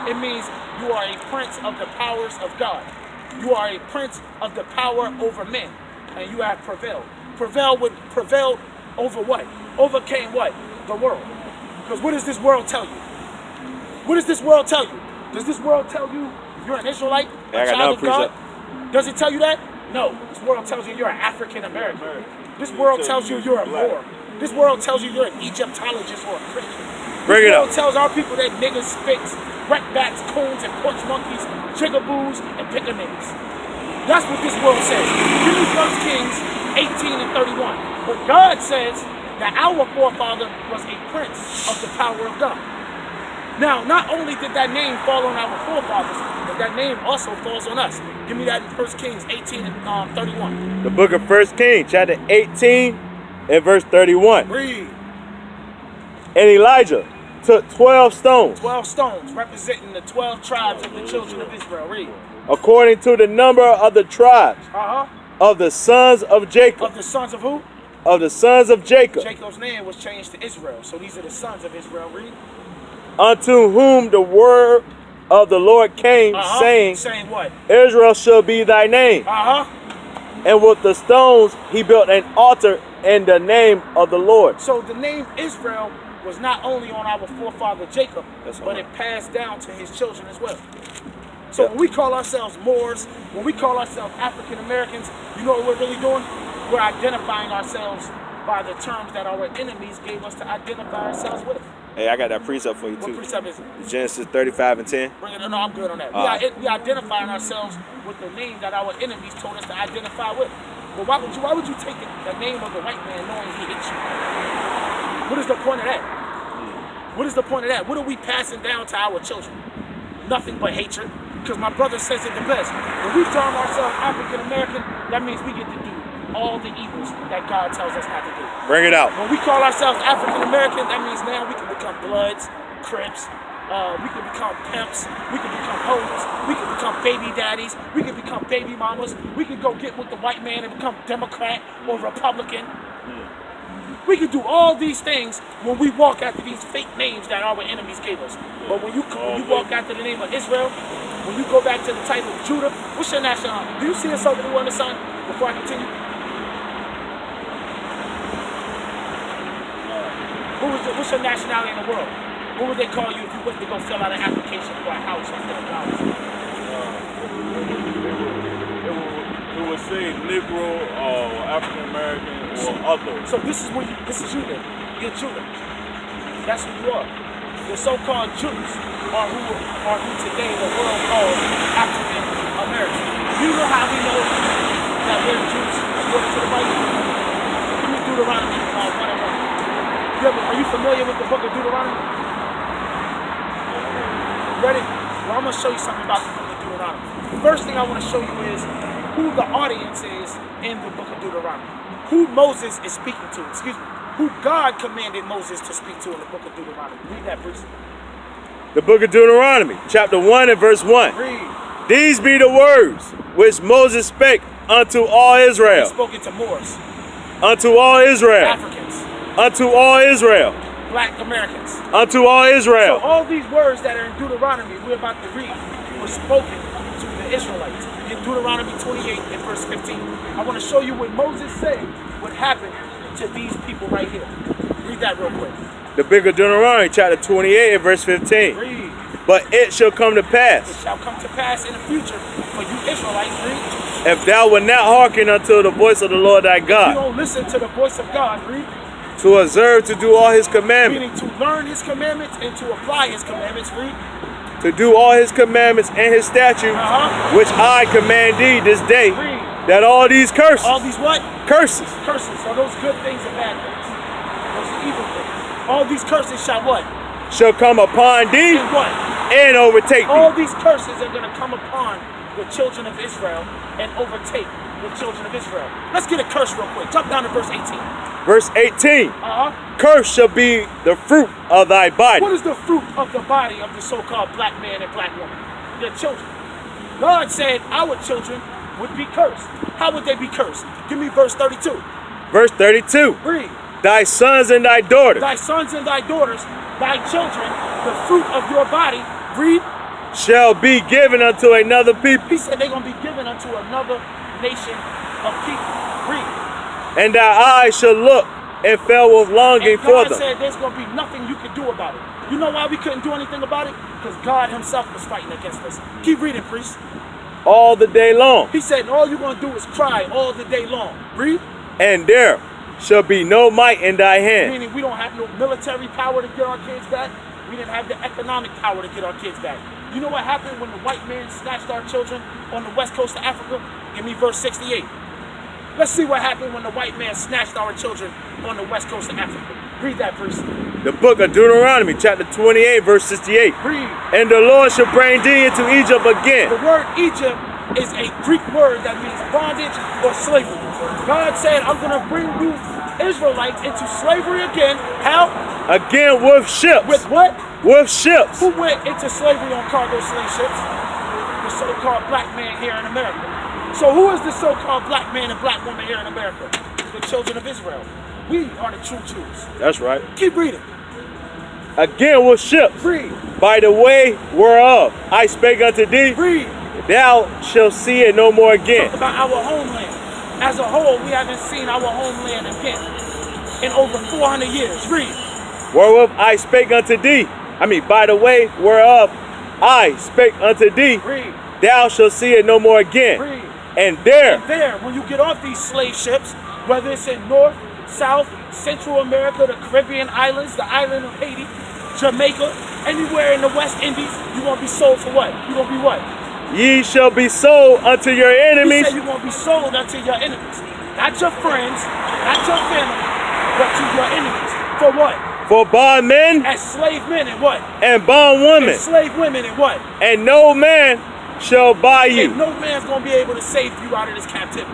It means you are a prince of the powers of God. You are a prince of the power over men, and you have prevailed. Prevailed over what? Overcame what? The world. Because what does this world tell you? What does this world tell you? Does this world tell you you're an Israelite, a child of God? Does it tell you that? No. This world tells you you're an African American. This world tells you you're a Moor. This world tells you you're an Egyptologist or a Christian. This world tells our people that niggas, spits, wreckbacks, coons, and porch monkeys, jigaboos, and pickaninnies. That's what this world says. Give me 1 Kings 18 and 31. But God says that our forefather was a prince of the power of God. Now, not only did that name fall on our forefathers, but that name also falls on us. Give me that in 1 Kings 18 and 31. The book of 1 Kings, chapter 18 and verse 31. Read. And Elijah took 12 stones. 12 stones representing the 12 tribes of the children of Israel. Read. According to the number of the tribes of the sons of Jacob. Of the sons of who? Of the sons of Jacob. Jacob's name was changed to Israel. So these are the sons of Israel. Read. Unto whom the word of the Lord came, saying, saying what? Israel shall be thy name. And with the stones he built an altar in the name of the Lord. So the name Israel was not only on our forefather Jacob, but it passed down to his children as well. So when we call ourselves Moors, when we call ourselves African Americans, you know what we're really doing? We're identifying ourselves by the terms that our enemies gave us to identify ourselves with. Hey, I got that precept for you too. What precept is it? Genesis 35 and 10. Bring it. No, I'm good on that. We identifying ourselves with the name that our enemies told us to identify with. But why would you take the name of the white man knowing he hates you? What is the point of that? What is the point of that? What are we passing down to our children? Nothing but hatred. Because my brother says it the best. When we term ourselves African American, that means we get to do all the evils that God tells us not to do. Bring it out. When we call ourselves African American, that means now we can become Bloods, Crips, we can become pimps, we can become hoes, we can become baby daddies, we can become baby mamas, we can go get with the white man and become Democrat or Republican. We can do all these things when we walk after these fake names that our enemies gave us. But when you walk after the name of Israel, when you go back to the title of Judah, what's your nationality? Do you see yourself in the one son before I continue? What's your nationality in the world? What would they call you if you went to go fill out an application for a house instead of dollars? It would say Negro or African American or other. So this is you then. You're Judah. That's who you are. The so-called Jews are who today the world calls African American. You know how we know that we're Jews according to the Bible? Give me Deuteronomy 1:1. Are you familiar with the book of Deuteronomy? Ready? Well, I'm going to show you something about the book of Deuteronomy. The first thing I want to show you is who the audience is in the book of Deuteronomy. Who Moses is speaking to, who God commanded Moses to speak to in the book of Deuteronomy. Read that, Bruce. The book of Deuteronomy, chapter 1 and verse 1. Read. These be the words which Moses spake unto all Israel. He spoke it to Moors. Unto all Israel. Africans. Unto all Israel. Black Americans. Unto all Israel. So all these words that are in Deuteronomy we're about to read were spoken to the Israelites. In Deuteronomy 28 and verse 15. I want to show you what Moses said would happen to these people right here. Read that real quick. The book of Deuteronomy, chapter 28 and verse 15. Read. But it shall come to pass. It shall come to pass in the future for you Israelites, read. If thou wilt not hearken unto the voice of the Lord thy God. If you don't listen to the voice of God, read. To observe to do all his commandments. Meaning to learn his commandments and to apply his commandments, read. To do all his commandments and his statutes, which I command thee this day. Read. That all these curses. All these what? Curses. Curses. Are those good things or bad things? Those evil things. All these curses shall what? Shall come upon thee. And what? And overtake thee. All these curses are going to come upon the children of Israel and overtake the children of Israel. Let's get a curse real quick. Jump down to verse 18. Verse 18. Curse shall be the fruit of thy body. What is the fruit of the body of the so-called black man and black woman? Their children. God said our children would be cursed. How would they be cursed? Give me verse 32. Verse 32. Read. Thy sons and thy daughters. Thy sons and thy daughters, thy children, the fruit of your body. Read. shall be given unto another people, He said they're going to be given unto another nation of people. Read. and thy eyes shall look and fell with longing And for God them. said there's going to be nothing you can do about it. You know why we couldn't do anything about it? Because God himself was fighting against us. Keep reading, priest. All the day long, He said all you're going to do is cry all the day long. Read. and there shall be no might in thy hand. Meaning we don't have no military power to get our kids back. We didn't have the economic power to get our kids back. You know what happened when the white man snatched our children on the west coast of Africa? Give me verse 68. Let's see what happened when the white man snatched our children on the west coast of Africa. Read that, priest. The book of Deuteronomy, chapter 28, verse 68. Read. And the Lord shall bring thee into Egypt again. The word Egypt is a Greek word that means bondage or slavery. God said, I'm going to bring you Israelites into slavery again. How? Again with ships. With what? With ships. Who went into slavery on cargo slave ships? The so-called black man here in America. So who is the so-called black man and black woman here in America? The children of Israel. We are the true Jews. That's right. Keep reading. Again with ships. Read. By the way whereof I spake unto thee, Read. thou shalt see it no more again. Talk about our homeland. As a whole, we haven't seen our homeland again in over 400 years. Read. Wherewith I spake unto thee, by the way whereof I spake unto thee, Read. thou shalt see it no more again. Read. And there, When you get off these slave ships, whether it's in North, South, Central America, the Caribbean islands, the island of Haiti, Jamaica, anywhere in the West Indies, you're going to be sold for what? You're going to be what? ye shall be sold unto your He enemies, said you're going to be sold unto your enemies. Not your friends, not your family, but to your enemies. For what? for bondmen As slave men and what? and bondwomen, And slave women and what? and no man shall buy And you. no man's going to be able to save you out of this captivity.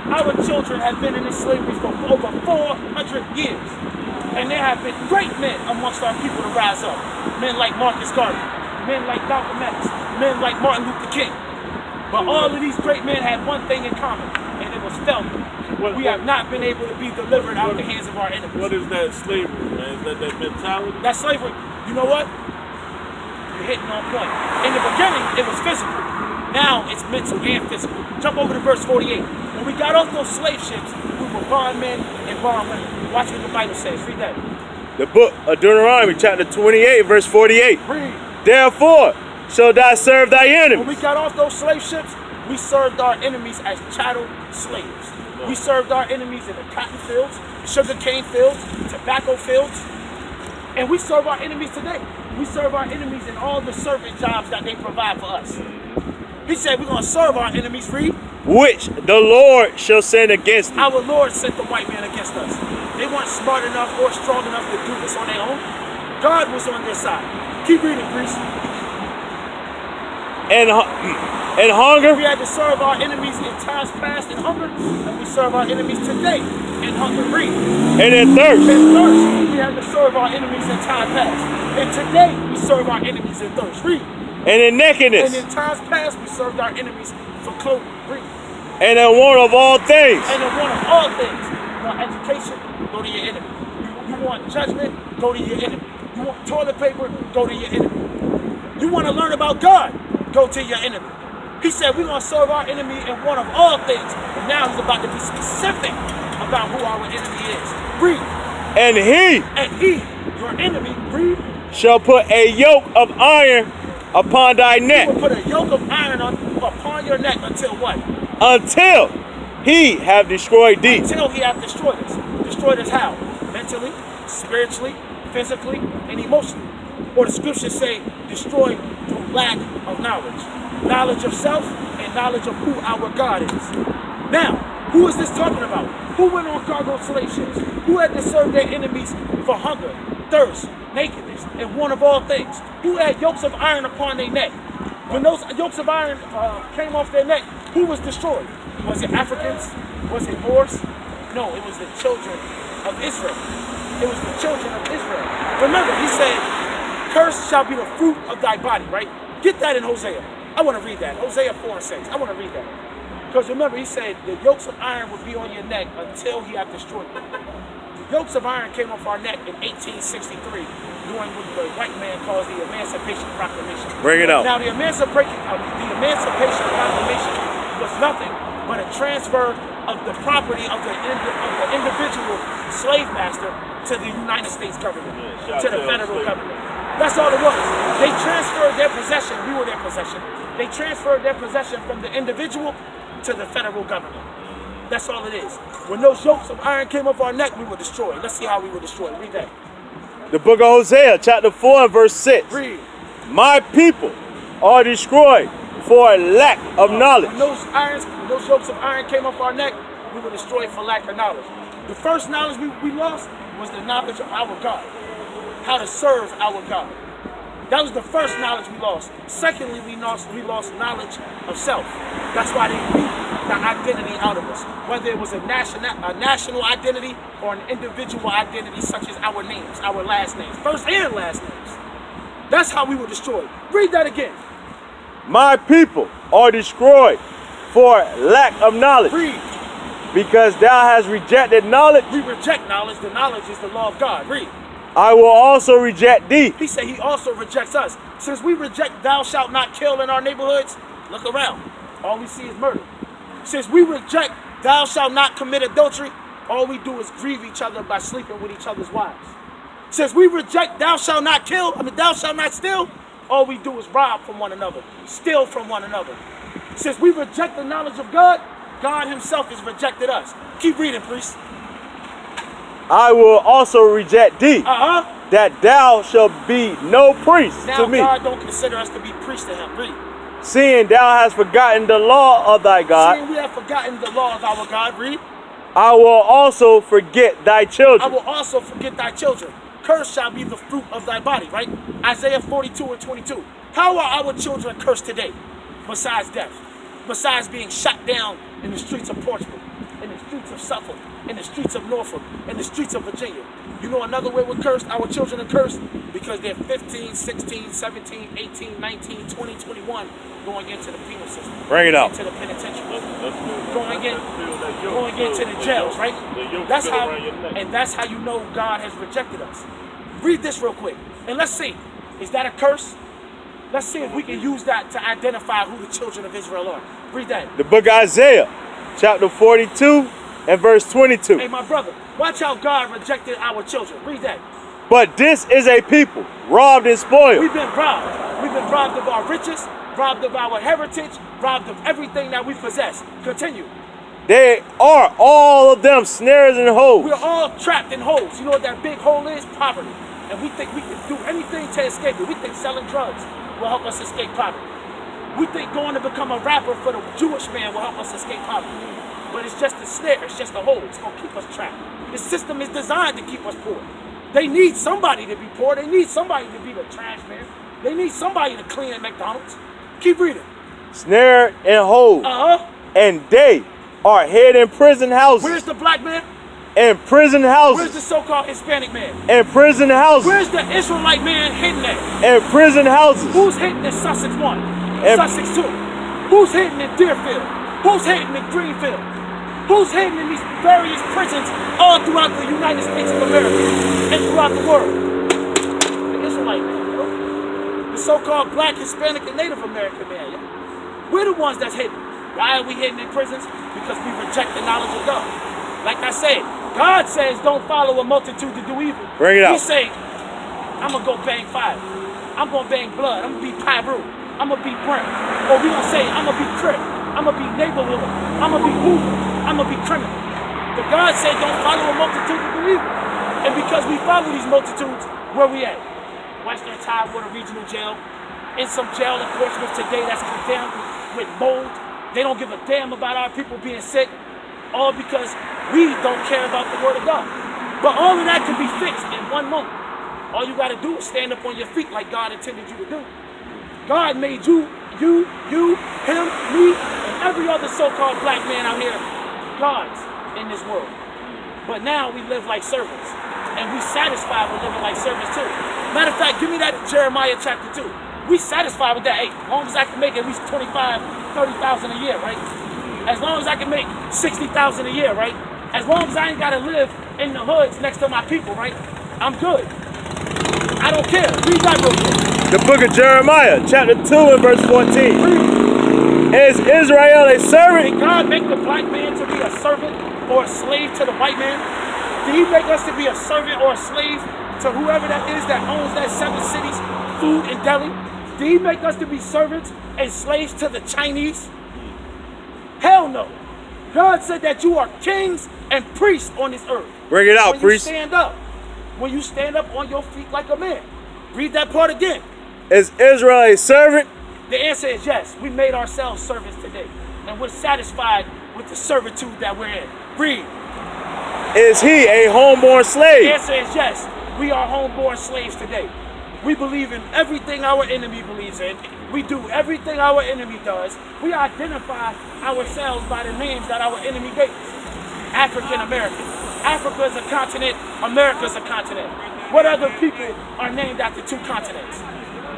Our children have been in this slavery for over 400 years. And there have been great men amongst our people to rise up. Men like Marcus Garvey, men like Malcolm X, men like Martin Luther King. But all of these great men had one thing in common, and it was failure. We have not been able to be delivered out of the hands of our enemies. What is that slavery, man? Is that mentality? That's slavery. You know what? You're hitting on point. In the beginning, it was physical. Now it's mental and physical. Jump over to verse 48. When we got off those slave ships, we were bondmen and bondwomen. Watch what the Bible says. Read that. The book of Deuteronomy, chapter 28, verse 48. Read. Therefore shall thou serve thy When we enemies. got off those slave ships, we served our enemies as chattel slaves. We served our enemies in the cotton fields, sugar cane fields, tobacco fields, and we serve our enemies today. We serve our enemies in all the servant jobs that they provide for us. He said we're going to serve our enemies, read. Which the Lord shall send against thee. Our Lord sent the white man against us. They weren't smart enough or strong enough to do this on their own. God was on their side. Keep reading, priest. And We hunger had to serve our enemies in times past in hunger, and we serve our enemies today in hunger. Read. and in thirst. In thirst, we had to serve our enemies in time past. And today, we serve our enemies in thirst. Read. And in nakedness. And in times past, we served our enemies for clothing. Read. And in want of all things. And in one of all things, you want education, go to your enemy. You want judgment, go to your enemy. You want toilet paper, go to your enemy. You want to learn about God, go to your enemy. He said we're going to serve our enemy in one of all things. But now he's about to be specific about who our enemy is. Read. And he, your enemy, read, shall put a yoke of iron upon thy will neck put a yoke of iron upon your neck until what? until he have destroyed thee. Until he hath destroyed us. Destroyed us how? Mentally, spiritually, physically, and emotionally. Or the scriptures say destroyed through lack of knowledge. Knowledge of self and knowledge of who our God is. Now, who is this talking about? Who went on cargo slave ships? Who had to serve their enemies for hunger, thirst, nakedness, and want of all things? Who had yokes of iron upon their neck? When those yokes of iron came off their neck, who was destroyed? Was it Africans? Was it Moors? No, it was the children of Israel. It was the children of Israel. Remember, he said, cursed shall be the fruit of thy body, right? Get that in Hosea. I want to read that. Hosea 4:6. I want to read that. Because remember, he said, the yokes of iron will be on your neck until he hath destroyed you. Yokes of iron came off our neck in 1863, doing what the white man calls the Emancipation Proclamation. Bring it out. Now, the Emancipation Proclamation was nothing but a transfer of the property of the individual slave master to the United States government, to the federal government. That's all it was. They transferred their possession. We were their possession. They transferred their possession from the individual to the federal government. That's all it is. When those yokes of iron came off our neck, we were destroyed. Let's see how we were destroyed. Read that. The book of Hosea, chapter 4 and verse 6. Read. My people are destroyed for lack of knowledge. When those yokes of iron came off our neck, we were destroyed for lack of knowledge. The first knowledge we lost was the knowledge of our God, how to serve our God. That was the first knowledge we lost. Secondly, we lost knowledge of self. That's why they beat the identity out of us. Whether it was a national identity or an individual identity, such as our names, our last names, first and last names. That's how we were destroyed. Read that again. My people are destroyed for lack of knowledge. Read. Because thou hast rejected knowledge. We reject knowledge. The knowledge is the law of God. Read. I will also reject thee. He said he also rejects us. Since we reject thou shalt not kill in our neighborhoods, look around. All we see is murder. Since we reject thou shalt not commit adultery, all we do is grieve each other by sleeping with each other's wives. Since we reject thou shalt not kill, thou shalt not steal, all we do is rob from one another, steal from one another. Since we reject the knowledge of God, God himself has rejected us. Keep reading, priest. I will also reject thee, that thou shalt be no priest now to me. God don't consider us to be priests to him. Read. Seeing thou hast forgotten the law of thy God. Seeing we have forgotten the law of our God. Read. I will also forget thy children. I will also forget thy children. Cursed shall be the fruit of thy body, right? Isaiah 42 and 22. How are our children cursed today? Besides death. Besides being shot down in the streets of Portugal, in the streets of Suffolk, in the streets of Norfolk, in the streets of Virginia. You know another way we're cursed? Our children are cursed because they're 15, 16, 17, 18, 19, 20, 21 going into the penal system. Bring it out. Into the penitentiary. Going into the jails, right? That's how you know God has rejected us. Read this real quick. And let's see. Is that a curse? Let's see if we can use that to identify who the children of Israel are. Read that. The book of Isaiah, chapter 42 and verse 22. Hey, my brother, watch how God rejected our children. Read that. But this is a people robbed and spoiled. We've been robbed. We've been robbed of our riches, robbed of our heritage, robbed of everything that we possess. Continue. They are all of them snares and holes. We're all trapped in holes. You know what that big hole is? Poverty. And we think we can do anything to escape it. We think selling drugs will help us escape poverty. We think going to become a rapper for the Jewish man will help us escape poverty. But it's just a snare, it's just a hole. It's going to keep us trapped. The system is designed to keep us poor. They need somebody to be poor. They need somebody to be the trash man. They need somebody to clean at McDonald's. Keep reading. Snare and hole. And they are hid in prison houses. Where's the black man? In prison houses. Where's the so-called Hispanic man? In prison houses. Where's the Israelite man hidden at? In prison houses. Who's hidden in Sussex 1? Sussex 2? Who's hidden in Deerfield? Who's hidden in Greenfield? Who's hidden in these various prisons all throughout the United States of America and throughout the world? The Israelite man, yo. The so-called black, Hispanic, and Native American man, yo. We're the ones that's hidden. Why are we hidden in prisons? Because we reject the knowledge of God. Like I said, God says don't follow a multitude to do evil. Bring it out. He say, I'm going to go bang fire. I'm going to bang blood. I'm going to be Pyru. I'm going to be Brent. Or we going to say, I'm going to be Crip. I'm going to be neighborhood. I'm going to be Hoover. I'm going to be criminal. But God said don't follow a multitude to do evil. And because we follow these multitudes, where we at? Western Tidewater Regional Jail. In some jail in Portsmouth today that's condemned with mold. They don't give a damn about our people being sick. All because we don't care about the word of God. But all of that can be fixed in one moment. All you got to do is stand up on your feet like God intended you to do. God made you, him, me, and every other so-called black man out here gods in this world. But now we live like servants. And we satisfied with living like servants too. Matter of fact, give me that Jeremiah chapter 2. We satisfied with that. Hey, as long as I can make at least 25, 30,000 a year, right? As long as I can make 60,000 a year, right? As long as I ain't got to live in the hoods next to my people, right? I'm good. I don't care. Read that real quick. The book of Jeremiah, chapter 2 and verse 14. Is Israel a servant? Did God make the black man to be a servant or a slave to the white man? Did he make us to be a servant or a slave to whoever that is that owns that 7 cities, food and deli? Did he make us to be servants and slaves to the Chinese? Hell no. God said that you are kings and priests on this earth. Bring it out, priest. When you stand up on your feet like a man. Read that part again. Is Israel a servant? The answer is yes. We made ourselves servants today. And we're satisfied with the servitude that we're in. Read. Is he a homeborn slave? The answer is yes. We are homeborn slaves today. We believe in everything our enemy believes in. We do everything our enemy does. We identify ourselves by the names that our enemy gave us. African American. Africa is a continent. America is a continent. What other people are named after 2 continents?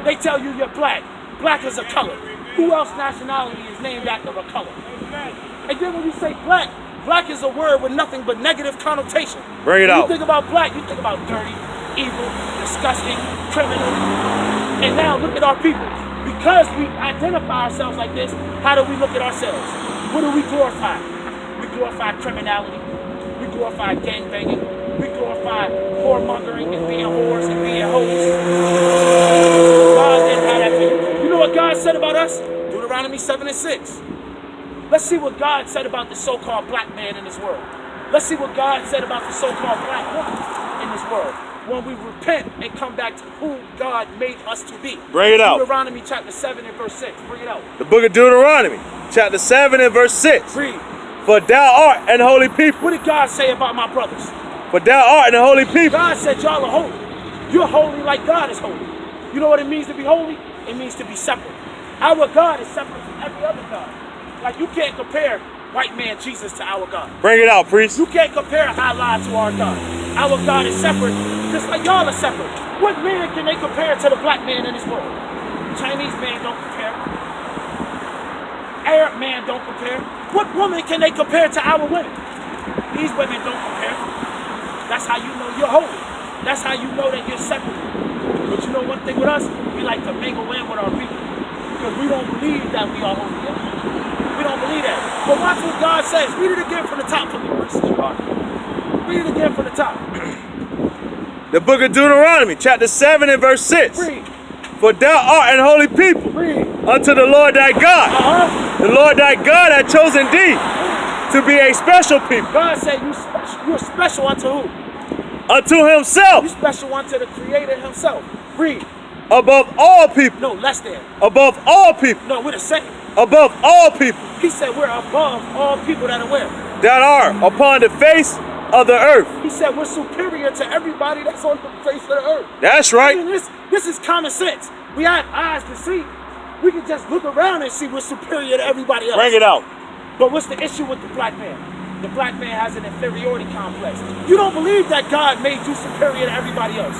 They tell you you're black. Black is a color. Who else nationality is named after a color? And then when you say black, black is a word with nothing but negative connotation. Bring it out. When you think about black, you think about dirty, evil, disgusting, criminal. And now look at our people. Because we identify ourselves like this, how do we look at ourselves? What do we glorify? We glorify criminality. We glorify gangbanging. We glorify whoremongering and being whores and being hoes. God didn't have that for you. You know what God said about us? Deuteronomy 7 and 6. Let's see what God said about the so-called black man in this world. Let's see what God said about the so-called black woman in this world. When we repent and come back to who God made us to be. Bring it out. Deuteronomy chapter 7 and verse 6. Bring it out. The book of Deuteronomy, chapter 7 and verse 6. Read. For thou art an holy people. What did God say about my brothers? For thou art an holy people. God said y'all are holy. You're holy like God is holy. You know what it means to be holy? It means to be separate. Our God is separate from every other God. Like you can't compare white man Jesus to our God. Bring it out, priest. You can't compare Allah to our God. Our God is separate, just like y'all are separate. What man can they compare to the black man in this world? Chinese man don't compare. Arab man don't compare. What woman can they compare to our women? These women don't compare. That's how you know you're holy. That's how you know that you're separate. But you know one thing with us? We like to mingle in with our people. Because we don't believe that we are holy. We don't believe that. But watch what God says. Read it again from the top for me. Read it again from the top. The book of Deuteronomy, chapter 7 and verse 6. Read. For thou art an holy people. Read. Unto the Lord thy God. The Lord thy God hath chosen thee to be a special people. God said you're special unto who? Unto himself. You're special unto the Creator himself. Read. Above all people. No, less than. Above all people. No, we're the same. Above all people. He said we're above all people that are where? That are upon the face of the earth. He said we're superior to everybody that's on the face of the earth. That's right. I mean, this is common sense. We have eyes to see. We can just look around and see we're superior to everybody else. Bring it out. But what's the issue with the black man? The black man has an inferiority complex. You don't believe that God made you superior to everybody else.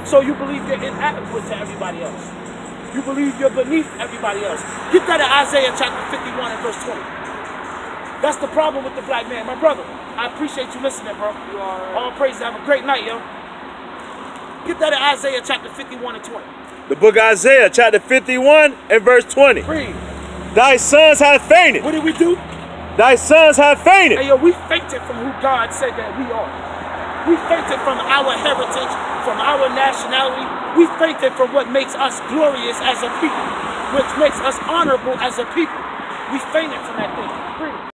So you believe you're inadequate to everybody else. You believe you're beneath everybody else. Get that in Isaiah chapter 51 and verse 20. That's the problem with the black man. My brother, I appreciate you listening, bro. All praise. Have a great night, yo. Get that in Isaiah chapter 51 and 20. The book of Isaiah, chapter 51 and verse 20. Read. Thy sons have fainted. What did we do? Thy sons have fainted. Hey, yo, we fainted from who God said that we are. We fainted from our heritage, from our nationality. We fainted from what makes us glorious as a people, which makes us honorable as a people. We fainted from that thing. Read.